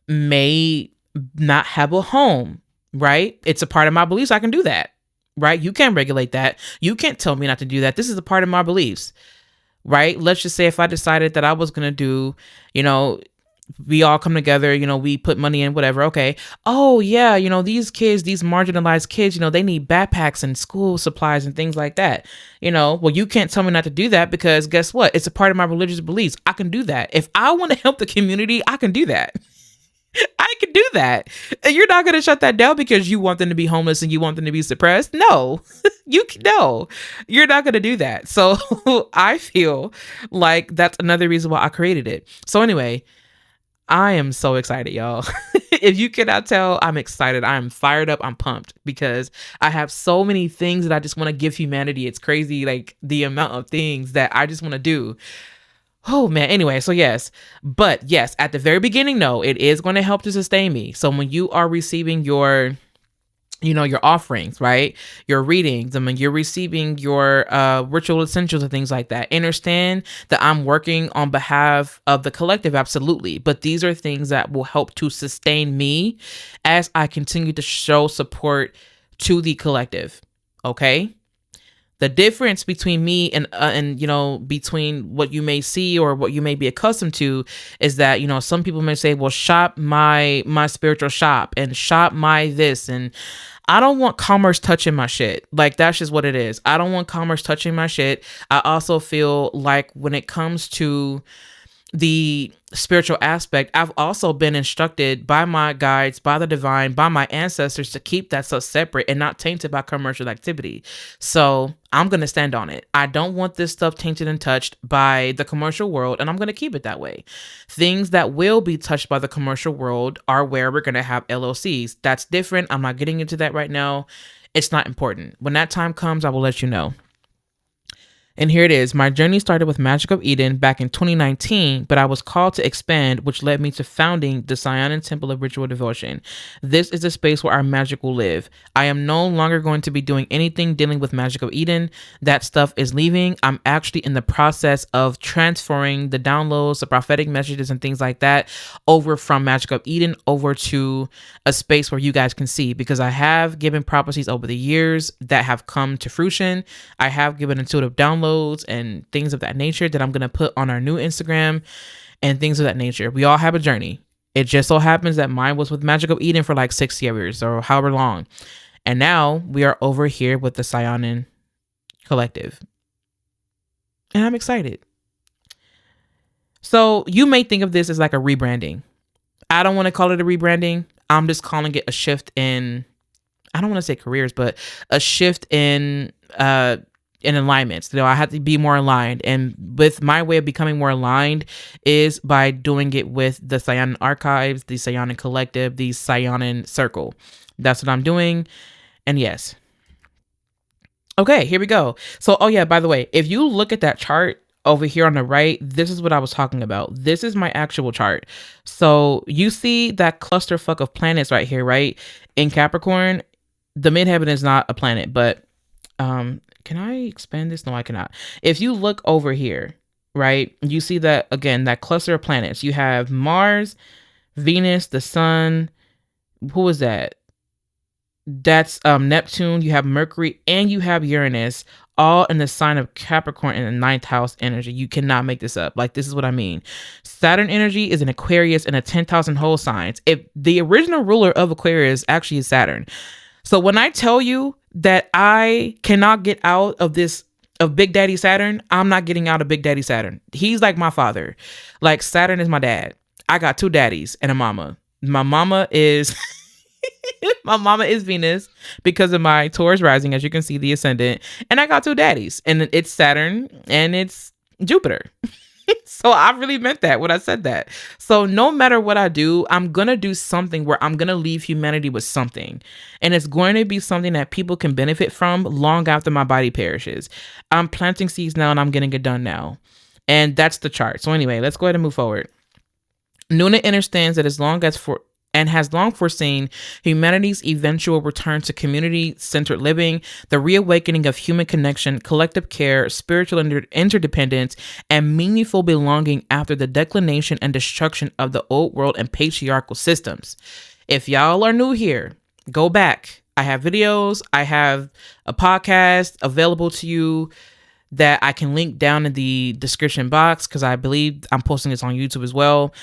may not have a home, right? It's a part of my beliefs. I can do that, right? You can't regulate that. You can't tell me not to do that. This is a part of my beliefs, right? Let's just say if I decided that I was going to do, we all come together, we put money in, whatever. Okay. Oh yeah. These kids, these marginalized kids, they need backpacks and school supplies and things like that. Well, you can't tell me not to do that because guess what? It's a part of my religious beliefs. I can do that. If I want to help the community, I can do that. I can do that. And you're not going to shut that down because you want them to be homeless and you want them to be suppressed. No, you're not going to do that. So I feel like that's another reason why I created it. So anyway, I am so excited, y'all. If you cannot tell, I'm excited. I'm fired up. I'm pumped because I have so many things that I just want to give humanity. It's crazy, like the amount of things that I just want to do. Oh man. Anyway, so yes, at the very beginning, no, it is going to help to sustain me. So when you are receiving your offerings, right? Your readings, you're receiving your ritual essentials and things like that. Understand that I'm working on behalf of the collective, absolutely. But these are things that will help to sustain me as I continue to show support to the collective. Okay? The difference between me and between what you may see or what you may be accustomed to is that, some people may say, well, shop my spiritual shop and shop my this. And I don't want commerce touching my shit. Like, that's just what it is. I don't want commerce touching my shit. I also feel like when it comes to the spiritual aspect, I've also been instructed by my guides, by the divine, by my ancestors to keep that stuff separate and not tainted by commercial activity. So I'm going to stand on it. I don't want this stuff tainted and touched by the commercial world, and I'm going to keep it that way. Things that will be touched by the commercial world are where we're going to have LLCs. That's different. I'm not getting into that right now. It's not important. When that time comes, I will let you know. And here it is. My journey started with Magic of Eden back in 2019, but I was called to expand, which led me to founding the Saiyonan Temple of Ritual Devotion. This is a space where our magic will live. I am no longer going to be doing anything dealing with Magic of Eden. That stuff is leaving. I'm actually in the process of transferring the downloads, the prophetic messages and things like that over from Magic of Eden over to a space where you guys can see, because I have given prophecies over the years that have come to fruition. I have given intuitive downloads and things of that nature that I'm going to put on our new Instagram and things of that nature. We all have a journey. It just so happens that mine was with Magic of Eden for like 6 years or however long. And now we are over here with the Saiyonan Collective. And I'm excited. So you may think of this as like a rebranding. I don't want to call it a rebranding. I'm just calling it a shift in, I don't want to say careers, but a shift in alignments. I had to be more aligned, and with my way of becoming more aligned is by doing it with the Saiyonan Archives, the Saiyonan Collective, the Saiyonan Circle. That's what I'm doing. And yes. Okay, here we go. So, oh yeah, by the way, if you look at that chart over here on the right, this is what I was talking about. This is my actual chart. So you see that clusterfuck of planets right here, right? In Capricorn, the midheaven is not a planet, but can I expand this? No, I cannot. If you look over here, right, you see that, again, that cluster of planets. You have Mars, Venus, the sun. Who is that? That's Neptune. You have Mercury and you have Uranus, all in the sign of Capricorn in the ninth house energy. You cannot make this up. Like, this is what I mean. Saturn energy is an Aquarius in a 10,000 whole signs. If the original ruler of Aquarius actually is Saturn. So when I tell you that I cannot get out of this, of Big Daddy Saturn, I'm not getting out of Big Daddy Saturn. He's like my father. Like, Saturn is my dad. I got 2 daddies and a mama. My mama is my mama is Venus because of my Taurus rising, as you can see, the ascendant. And I got 2 daddies, and it's Saturn and it's Jupiter. So I really meant that when I said that. So no matter what I do, I'm going to do something where I'm going to leave humanity with something. And it's going to be something that people can benefit from long after my body perishes. I'm planting seeds now and I'm getting it done now. And that's the chart. So anyway, let's go ahead and move forward. Nuna understands that has long foreseen humanity's eventual return to community-centered living, the reawakening of human connection, collective care, spiritual interdependence, and meaningful belonging after the declination and destruction of the old world and patriarchal systems. If y'all are new here, go back. I have videos. I have a podcast available to you that I can link down in the description box, because I believe I'm posting this on YouTube as well.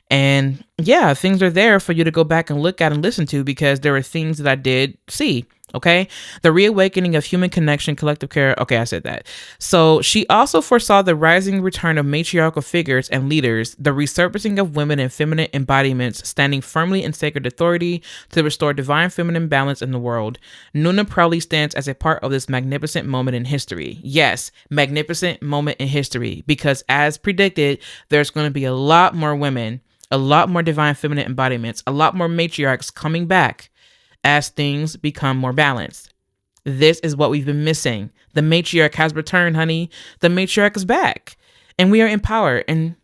And yeah, things are there for you to go back and look at and listen to, because there are things that I did see. Okay. The reawakening of human connection, collective care. Okay. I said that. So she also foresaw the rising return of matriarchal figures and leaders, the resurfacing of women and feminine embodiments standing firmly in sacred authority to restore divine feminine balance in the world. Nuna proudly stands as a part of this magnificent moment in history. Yes, magnificent moment in history, because as predicted, there's going to be a lot more women, a lot more divine feminine embodiments, a lot more matriarchs coming back as things become more balanced. This is what we've been missing. The matriarch has returned, honey. The matriarch is back, and we are empowered, and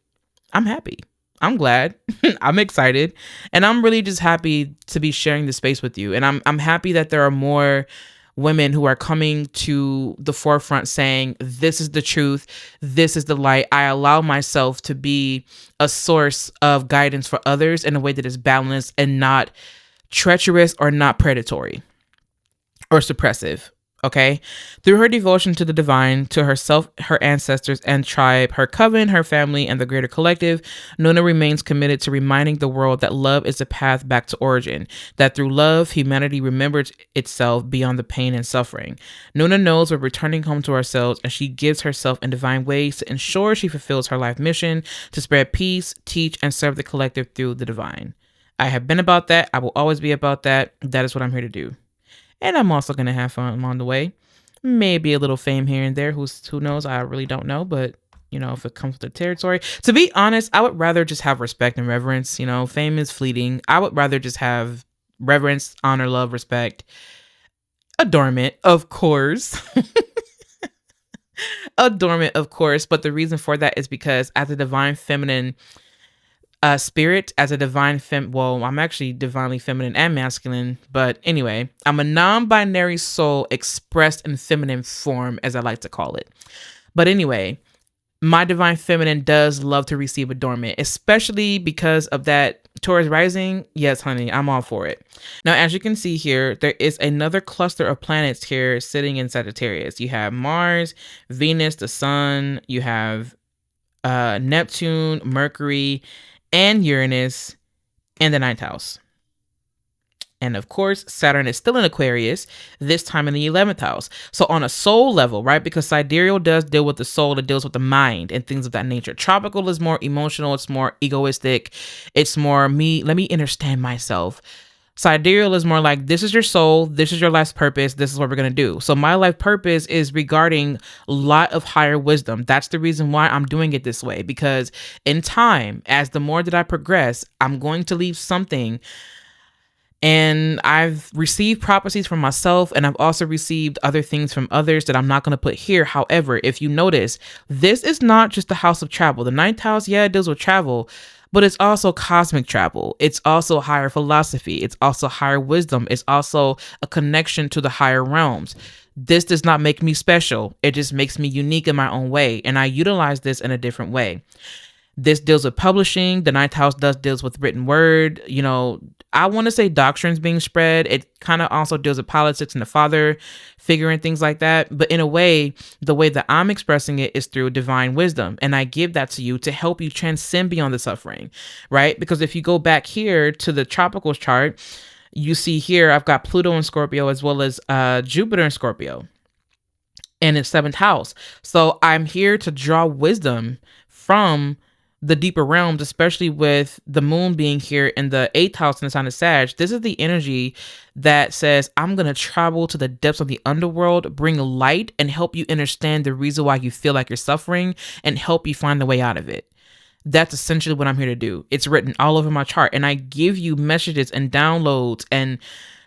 I'm happy. I'm glad. I'm excited, and I'm really just happy to be sharing this space with you. And I'm happy that there are more women who are coming to the forefront saying, this is the truth. This is the light. I allow myself to be a source of guidance for others in a way that is balanced and not treacherous or not predatory or suppressive. Okay. Through her devotion to the divine, to herself, her ancestors and tribe, her coven, her family, and the greater collective, Nuna remains committed to reminding the world that love is the path back to origin, that through love, humanity remembers itself beyond the pain and suffering. Nuna knows we're returning home to ourselves, and she gives herself in divine ways to ensure she fulfills her life mission to spread peace, teach, and serve the collective through the divine. I have been about that. I will always be about that. That is what I'm here to do. And I'm also going to have fun along the way. Maybe a little fame here and there. Who knows? I really don't know. But, if it comes with the territory. To be honest, I would rather just have respect and reverence. Fame is fleeting. I would rather just have reverence, honor, love, respect, adornment, of course. Adornment, of course. But the reason for that is because as a divine feminine spirit, as a divine I'm actually divinely feminine and masculine, but anyway, I'm a non-binary soul expressed in feminine form, as I like to call it. But anyway, my divine feminine does love to receive adornment, especially because of that Taurus rising. Yes, honey, I'm all for it. Now, as you can see here, there is another cluster of planets here sitting in Sagittarius. You have Mars, Venus, the Sun, you have Neptune, Mercury, and Uranus in the 9th house. And of course, Saturn is still in Aquarius, this time in the 11th house. So on a soul level, right? Because sidereal does deal with the soul, it deals with the mind and things of that nature. Tropical is more emotional, it's more egoistic, it's more me, let me understand myself. Sidereal is more like, this is your soul, this is your life's purpose, this is what we're going to do. So my life purpose is regarding a lot of higher wisdom. That's the reason why I'm doing it this way, because in time, as the more that I progress, I'm going to leave something. And I've received prophecies from myself, and I've also received other things from others that I'm not going to put here. However, if you notice, this is not just the house of travel. The 9th house, yeah, it deals with travel, but it's also cosmic travel. It's also higher philosophy. It's also higher wisdom. It's also a connection to the higher realms. This does not make me special. It just makes me unique in my own way. And I utilize this in a different way. This deals with publishing. The 9th house deals with written word. I want to say doctrines being spread. It kind of also deals with politics and the father figure and things like that. But in a way, the way that I'm expressing it is through divine wisdom. And I give that to you to help you transcend beyond the suffering, right? Because if you go back here to the tropicals chart, you see here, I've got Pluto in Scorpio as well as Jupiter in Scorpio in its 7th house. So I'm here to draw wisdom from the deeper realms, especially with the moon being here in the 8th house in the sign of Sag. This is the energy that says, I'm going to travel to the depths of the underworld, bring light, and help you understand the reason why you feel like you're suffering and help you find the way out of it. That's essentially what I'm here to do. It's written all over my chart, and I give you messages and downloads and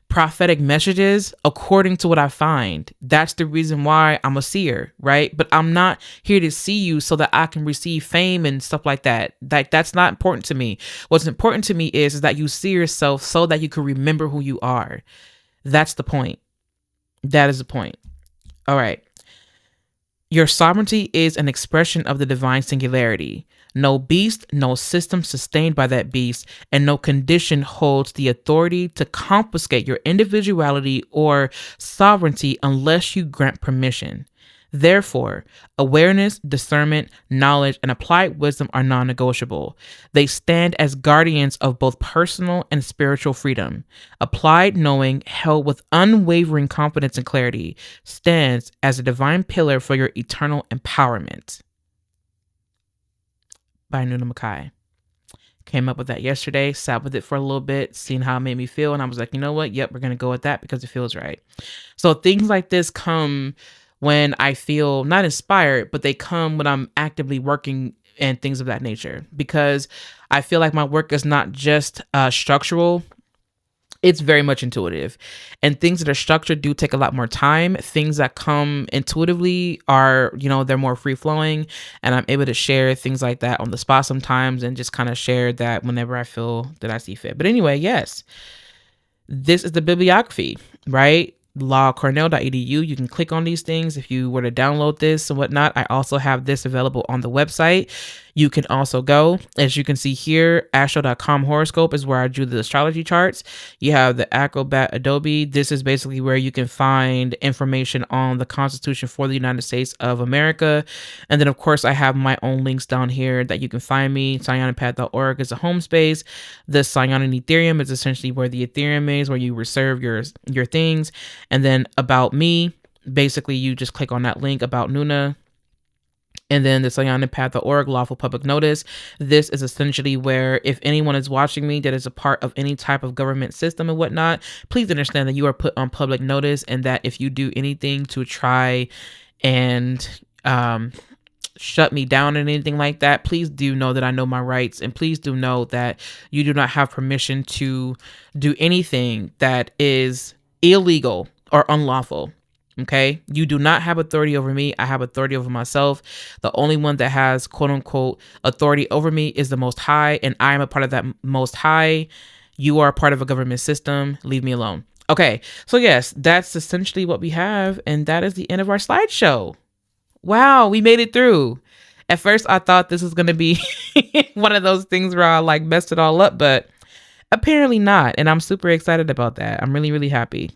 prophetic messages according to what I find. That's the reason why I'm a seer, right? But I'm not here to see you so that I can receive fame and stuff like that. That's not important to me. What's important to me is that you see yourself so that you can remember who you are. That's the point. That is the point. All right. Your sovereignty is an expression of the divine singularity. No beast, no system sustained by that beast, and no condition holds the authority to confiscate your individuality or sovereignty unless you grant permission. Therefore, awareness, discernment, knowledge, and applied wisdom are non-negotiable. They stand as guardians of both personal and spiritual freedom. Applied knowing, held with unwavering confidence and clarity, stands as a divine pillar for your eternal empowerment. By Nuna Khai. Came up with that yesterday, sat with it for a little bit, seen how it made me feel, and I was like, you know what? Yep, we're going to go with that because it feels right. So things like this come when I feel not inspired, but they come when I'm actively working and things of that nature, because I feel like my work is not just structural. It's very much intuitive, and things that are structured do take a lot more time. Things that come intuitively are, they're more free flowing, and I'm able to share things like that on the spot sometimes and just kind of share that whenever I feel that I see fit. But anyway, yes, this is the bibliography, right? lawcornell.edu. You can click on these things if you were to download this and whatnot. I also have this available on the website. You can also go, as you can see here, astro.com horoscope is where I do the astrology charts. You have the Acrobat Adobe. This is basically where you can find information on the Constitution for the United States of America. And then, of course, I have my own links down here that you can find me. Saiyonan is a home space. The Saiyonan Etherium is essentially where the Etherium is, where you reserve your things. And then about me, basically you just click on that link about Nuna. And then the Saiyonan lawful public notice. This is essentially where if anyone is watching me that is a part of any type of government system and whatnot, please understand that you are put on public notice, and that if you do anything to try and shut me down and anything like that, please do know that I know my rights, and please do know that you do not have permission to do anything that is illegal or unlawful. Okay, you do not have authority over me. I have authority over myself. The only one that has quote unquote authority over me is the Most High, and I am a part of that Most High. You are a part of a government system. Leave me alone. Okay, so yes, that's essentially what we have, and that is the end of our slideshow. Wow, we made it through. At first, I thought this was going to be one of those things where I like messed it all up, but apparently not, and I'm super excited about that. I'm really, really happy.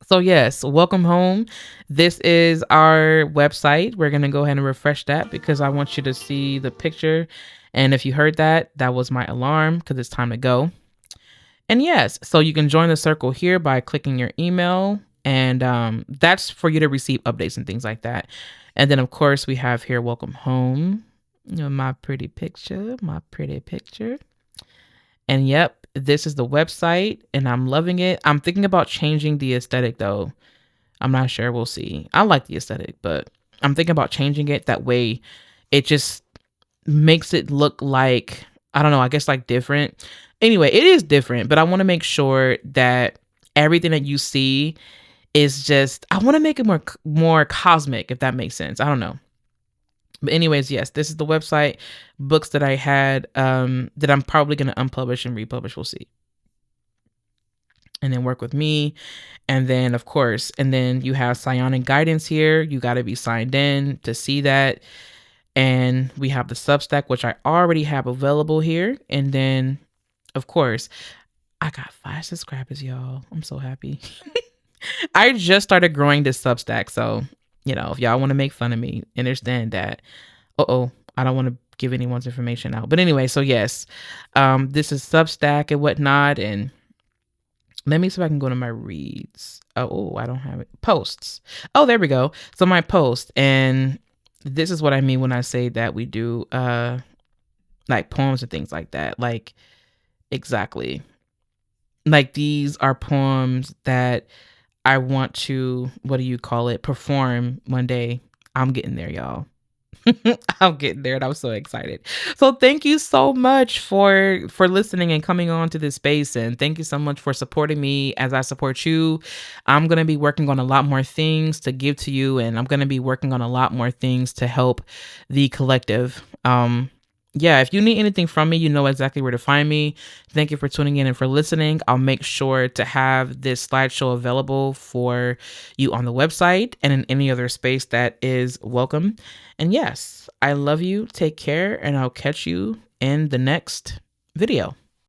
So yes, welcome home. This is our website. We're going to go ahead and refresh that because I want you to see the picture. And if you heard that, that was my alarm because it's time to go. And yes, so you can join the circle here by clicking your email. And that's for you to receive updates and things like that. And then, of course, we have here, welcome home. My pretty picture, And yep, this is the website and I'm loving it. I'm thinking about changing the aesthetic though. I'm not sure. We'll see. I like the aesthetic, but I'm thinking about changing it. That way it just makes it look like, I don't know, I guess like different. Anyway, it is different, but I want to make sure that everything that you see is just, I want to make it more cosmic, if that makes sense. I don't know. But anyways, yes, this is the website. Books that I had that I'm probably going to unpublish and republish. We'll see. And then work with me. And then, of course, and then you have Saiyonan guidance here. You got to be signed in to see that. And we have the Substack, which I already have available here. And then, of course, I got 5 subscribers, y'all. I'm so happy. I just started growing this Substack. So, if y'all want to make fun of me, understand that. I don't want to give anyone's information out. But anyway, so yes, this is Substack and whatnot. And let me see if I can go to my reads. Oh, I don't have it. Posts. Oh, there we go. So my post. And this is what I mean when I say that we do like poems and things like that. Like, exactly. Like, these are poems that I want to, perform one day. I'm getting there, y'all. I'm getting there and I'm so excited. So thank you so much for listening and coming on to this space. And thank you so much for supporting me as I support you. I'm going to be working on a lot more things to give to you. And I'm going to be working on a lot more things to help the collective. Yeah, if you need anything from me, you know exactly where to find me. Thank you for tuning in and for listening. I'll make sure to have this slideshow available for you on the website and in any other space that is welcome. And yes, I love you. Take care, and I'll catch you in the next video.